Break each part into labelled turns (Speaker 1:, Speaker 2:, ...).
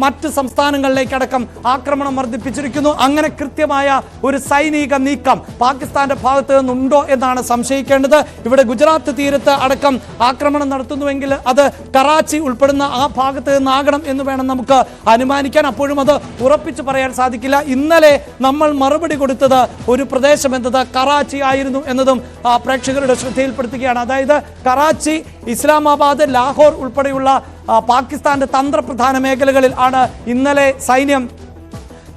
Speaker 1: മറ്റ് സംസ്ഥാനങ്ങളിലേക്കടക്കം ആക്രമണം വർദ്ധിപ്പിച്ചിരിക്കുന്നു. അങ്ങനെ കൃത്യമായ ഒരു സൈനിക നീക്കം പാകിസ്ഥാന്റെ ഭാഗത്ത് നിന്നുണ്ടോ എന്നാണ് സംശയിക്കേണ്ടത്. ഇവിടെ ഗുജറാത്ത് തീരത്ത് അടക്കം ആക്രമണം നടത്തുന്നുവെങ്കിൽ അത് കറാച്ചി ഉൾപ്പെടുന്ന ആ ഭാഗത്ത് നിന്നാകണം എന്ന് വേണം നമുക്ക് അനുമാനിക്കാൻ. അപ്പോഴും അത് ഉറപ്പിച്ച് പറയാൻ സാധിക്കില്ല. ഇന്നലെ നമ്മൾ മറുപടി കൊടുത്തത് ഒരു പ്രദേശം എന്നത് കറാച്ചി ആയിരുന്നു എന്നതും പ്രേക്ഷകരുടെ ശ്രദ്ധയിൽപ്പെടുത്തുകയാണ്. അതായത് കറാച്ചി, ഇസ്ലാമാബാദ്, ലാഹോർ ഉൾപ്പെടെയുള്ള പാകിസ്ഥാന്റെ തന്ത്രപ്രധാന മേഖലകളിൽ ആണ് ഇന്നലെ സൈന്യം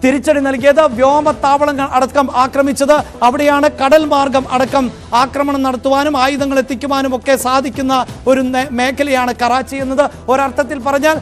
Speaker 1: തിരിച്ചടി നൽകിയത്. വ്യോമത്താവളങ്ങൾ അടക്കം ആക്രമിച്ചത്. അവിടെയാണ് കടൽ മാർഗം അടക്കം ആക്രമണം നടത്തുവാനും ആയുധങ്ങൾ എത്തിക്കുവാനും ഒക്കെ സാധിക്കുന്ന ഒരു മേഖലയാണ് കറാച്ചി എന്നത്. ഒരർത്ഥത്തിൽ പറഞ്ഞാൽ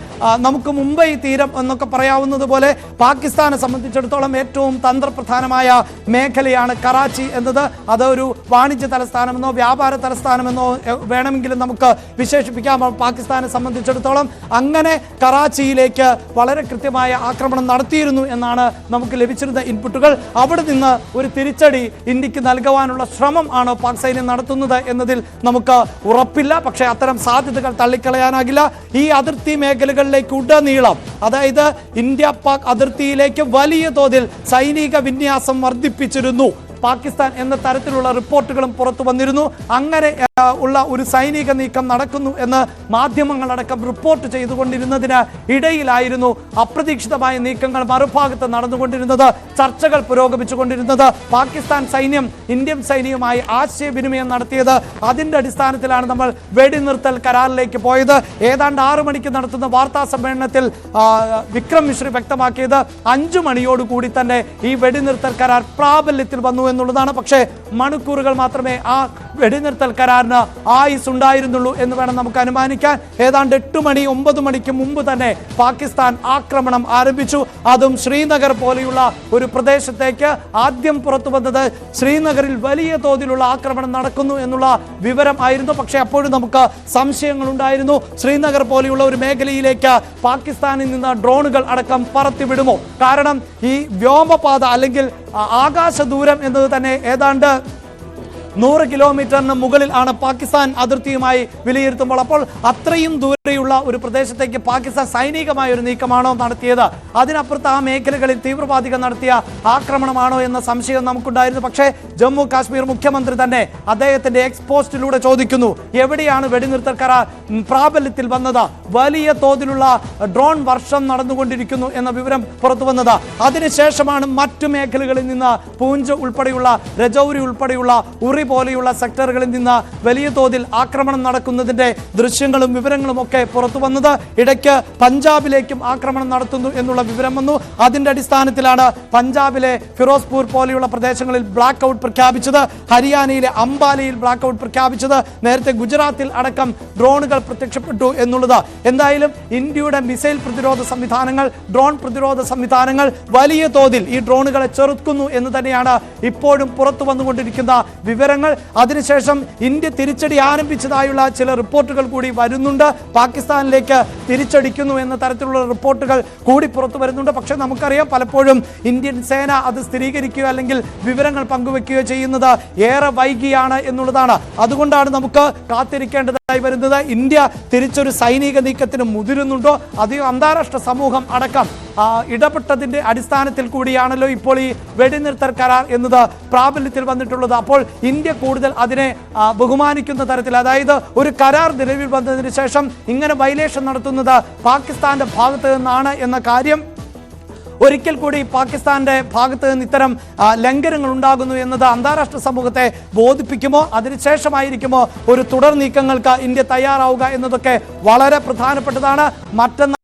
Speaker 1: നമുക്ക് മുംബൈ തീരം എന്നൊക്കെ പറയാവുന്നത് പോലെ പാകിസ്ഥാനെ സംബന്ധിച്ചിടത്തോളം ഏറ്റവും തന്ത്രപ്രധാനമായ മേഖലയാണ് കറാച്ചി എന്നത്. അത് ഒരു വാണിജ്യ തലസ്ഥാനമെന്നോ വ്യാപാര തലസ്ഥാനമെന്നോ വേണമെങ്കിലും നമുക്ക് വിശേഷിപ്പിക്കാം പാകിസ്ഥാനെ സംബന്ധിച്ചിടത്തോളം. അങ്ങനെ കറാച്ചിയിലേക്ക് വളരെ കൃത്യമായ ആക്രമണം നടത്തിയിരുന്നു എന്നാണ് നമുക്ക് ലഭിച്ചിരുന്ന ഇൻപുട്ടുകൾ. അവിടെ നിന്ന് ഒരു തിരിച്ചടി ഇന്ത്യക്ക് നൽകുവാനുള്ള ശ്രമം ആണോ പാക് സൈന്യം നടത്തുന്നത് എന്നതിൽ നമുക്ക് ഉറപ്പില്ല. പക്ഷേ അത്തരം സാധ്യതകൾ തള്ളിക്കളയാനാകില്ല. ഈ അതിർത്തി മേഖലകളിലേക്ക് ഉടനീളം, അതായത് ഇന്ത്യ പാക് അതിർത്തിയിലേക്ക് വലിയ തോതിൽ സൈനിക വിന്യാസം വർദ്ധിപ്പിച്ചിരുന്നു പാകിസ്ഥാൻ എന്ന തരത്തിലുള്ള റിപ്പോർട്ടുകളും പുറത്തു വന്നിരുന്നു. അങ്ങനെ ഉള്ള ഒരു സൈനിക നീക്കം നടക്കുന്നു എന്ന് മാധ്യമങ്ങളടക്കം റിപ്പോർട്ട് ചെയ്തുകൊണ്ടിരുന്നതിന് ഇടയിലായിരുന്നു അപ്രതീക്ഷിതമായ നീക്കങ്ങൾ മറുഭാഗത്ത് നടന്നുകൊണ്ടിരുന്നത്, ചർച്ചകൾ പുരോഗമിച്ചുകൊണ്ടിരുന്നത്. പാകിസ്ഥാൻ സൈന്യം ഇന്ത്യൻ സൈന്യവുമായി ആശയവിനിമയം നടത്തിയത്. അതിന്റെ അടിസ്ഥാനത്തിലാണ് നമ്മൾ വെടിനിർത്തൽ കരാറിലേക്ക് പോയത്. ഏതാണ്ട് 6 മണിക്ക് നടത്തുന്ന വാർത്താ സമ്മേളനത്തിൽ വിക്രം മിശ്രി വ്യക്തമാക്കിയത് 5 മണിയോടുകൂടി തന്നെ ഈ വെടിനിർത്തൽ കരാർ പ്രാബല്യത്തിൽ വന്നു എന്നുള്ളതാണ്. പക്ഷേ മണിക്കൂറുകൾ മാത്രമേ ആ വെടിനിർത്തൽ കരാറിന് ആയുസ് ഉണ്ടായിരുന്നുള്ളൂ എന്ന് വേണം നമുക്ക് അനുമാനിക്കാൻ. ഏതാണ്ട് 8 മണി 9 മണിക്ക് മുമ്പ് തന്നെ പാകിസ്ഥാൻ ആക്രമണം ആരംഭിച്ചു. അതും ശ്രീനഗർ പോലെയുള്ള ഒരു പ്രദേശത്തേക്ക്. ആദ്യം പുറത്തു വന്നത് ശ്രീനഗറിൽ വലിയ തോതിലുള്ള ആക്രമണം നടക്കുന്നു എന്നുള്ള വിവരം ആയിരുന്നു. പക്ഷേ അപ്പോഴും നമുക്ക് സംശയങ്ങൾ ഉണ്ടായിരുന്നു. ശ്രീനഗർ പോലെയുള്ള ഒരു മേഖലയിലേക്ക് പാകിസ്ഥാനിൽ നിന്ന് ഡ്രോണുകൾ അടക്കം പറത്തിവിടുമോ? കാരണം ഈ വ്യോമപാത അല്ലെങ്കിൽ ആകാശ ദൂരം എന്നത് തന്നെ ഏതാണ്ട് 100 കിലോമീറ്ററിന് മുകളിൽ ആണ് പാകിസ്ഥാൻ അതിർത്തിയുമായി വിലയിരുത്തുമ്പോൾ. അപ്പോൾ അത്രയും ദൂരെയുള്ള ഒരു പ്രദേശത്തേക്ക് പാകിസ്ഥാൻ സൈനികമായ ഒരു നീക്കമാണോ നടത്തിയത്? അതിനപ്പുറത്ത് ആ മേഖലകളിൽ തീവ്രവാദികൾ നടത്തിയ ആക്രമണമാണോ എന്ന സംശയം നമുക്കുണ്ടായിരുന്നു. പക്ഷേ ജമ്മു കാശ്മീർ മുഖ്യമന്ത്രി തന്നെ അദ്ദേഹത്തിന്റെ എക്സ്പോസ്റ്റിലൂടെ ചോദിക്കുന്നു, എവിടെയാണ് വെടിനിർത്തൽ കരാർ പ്രാബല്യത്തിൽ വന്നത്? വലിയ തോതിലുള്ള ഡ്രോൺ വർഷം നടന്നുകൊണ്ടിരിക്കുന്നു എന്ന വിവരം പുറത്തു വന്നത്. അതിനുശേഷമാണ് മറ്റു മേഖലകളിൽ നിന്ന് പൂഞ്ച് ഉൾപ്പെടെയുള്ള, രജൌരി ഉൾപ്പെടെയുള്ള, ഉറി പോലെയുള്ള സെക്ടറുകളിൽ നിന്ന് വലിയ തോതിൽ ആക്രമണം നടക്കുന്നതിന്റെ ദൃശ്യങ്ങളും വിവരങ്ങളും ഒക്കെ പുറത്തു വന്നത്. ഇടയ്ക്ക് പഞ്ചാബിലേക്കും ആക്രമണം നടത്തുന്നു എന്നുള്ള വിവരം വന്നു. അതിന്റെ അടിസ്ഥാനത്തിലാണ് പഞ്ചാബിലെ ഫിറോസ്പൂർ പോലെയുള്ള പ്രദേശങ്ങളിൽ ബ്ലാക്ക് ഔട്ട് പ്രഖ്യാപിച്ചത്, ഹരിയാനയിലെ അംബാലയിൽ ബ്ലാക്ക് ഔട്ട് പ്രഖ്യാപിച്ചത്, നേരത്തെ ഗുജറാത്തിൽ അടക്കം ഡ്രോണുകൾ പ്രത്യക്ഷപ്പെട്ടു എന്നുള്ളത്. എന്തായാലും ഇന്ത്യയുടെ മിസൈൽ പ്രതിരോധ സംവിധാനങ്ങൾ, ഡ്രോൺ പ്രതിരോധ സംവിധാനങ്ങൾ വലിയ തോതിൽ ഈ ഡ്രോണുകളെ ചെറുക്കുന്നു എന്ന് തന്നെയാണ് ഇപ്പോഴും പുറത്തു വന്നുകൊണ്ടിരിക്കുന്ന വിവരങ്ങൾ. അതിനുശേഷം ഇന്ത്യ തിരിച്ചടി ആരംഭിച്ചതായുള്ള ചില റിപ്പോർട്ടുകൾ കൂടി വരുന്നുണ്ട്. പാകിസ്ഥാനിലേക്ക് തിരിച്ചടിക്കുന്നു എന്ന തരത്തിലുള്ള റിപ്പോർട്ടുകൾ കൂടി പുറത്തു വരുന്നുണ്ട്. പക്ഷെ നമുക്കറിയാം, പലപ്പോഴും ഇന്ത്യൻ സേന അത് സ്ഥിരീകരിക്കുകയോ അല്ലെങ്കിൽ വിവരങ്ങൾ പങ്കുവെക്കുകയോ ചെയ്യുന്നത് ഏറെ വൈകിയാണ് എന്നുള്ളതാണ്. അതുകൊണ്ടാണ് നമുക്ക് കാത്തിരിക്കേണ്ടതായി വരുന്നത്. ഇന്ത്യ തിരിച്ചൊരു സൈനിക നീക്കത്തിന് മുതിരുന്നുണ്ടോ? അധികം അന്താരാഷ്ട്ര സമൂഹം അടക്കം ഇടപെട്ടതിന്റെ അടിസ്ഥാനത്തിൽ കൂടിയാണല്ലോ ഇപ്പോൾ ഈ വെടിനിർത്തൽ കരാർ എന്നത് പ്രാബല്യത്തിൽ വന്നിട്ടുള്ളത്. അപ്പോൾ ഇന്ത്യ കൂടുതൽ അതിനെ ബഹുമാനിക്കുന്ന തരത്തിൽ, അതായത് ഒരു കരാർ നിലവിൽ വന്നതിന് ശേഷം ഇങ്ങനെ വയലേഷൻ നടത്തുന്നത് പാകിസ്ഥാന്റെ ഭാഗത്ത് നിന്നാണ് എന്ന കാര്യം ഒരിക്കൽ കൂടി പാകിസ്ഥാന്റെ ഭാഗത്ത് നിന്ന് ഇത്തരം ലംഘനങ്ങൾ ഉണ്ടാകുന്നു എന്നത് അന്താരാഷ്ട്ര സമൂഹത്തെ ബോധിപ്പിക്കുമോ? അതിനുശേഷമായിരിക്കുമോ ഒരു തുടർ നീക്കങ്ങൾക്ക് ഇന്ത്യ തയ്യാറാവുക എന്നതൊക്കെ വളരെ പ്രധാനപ്പെട്ടതാണ്. മറ്റൊന്ന്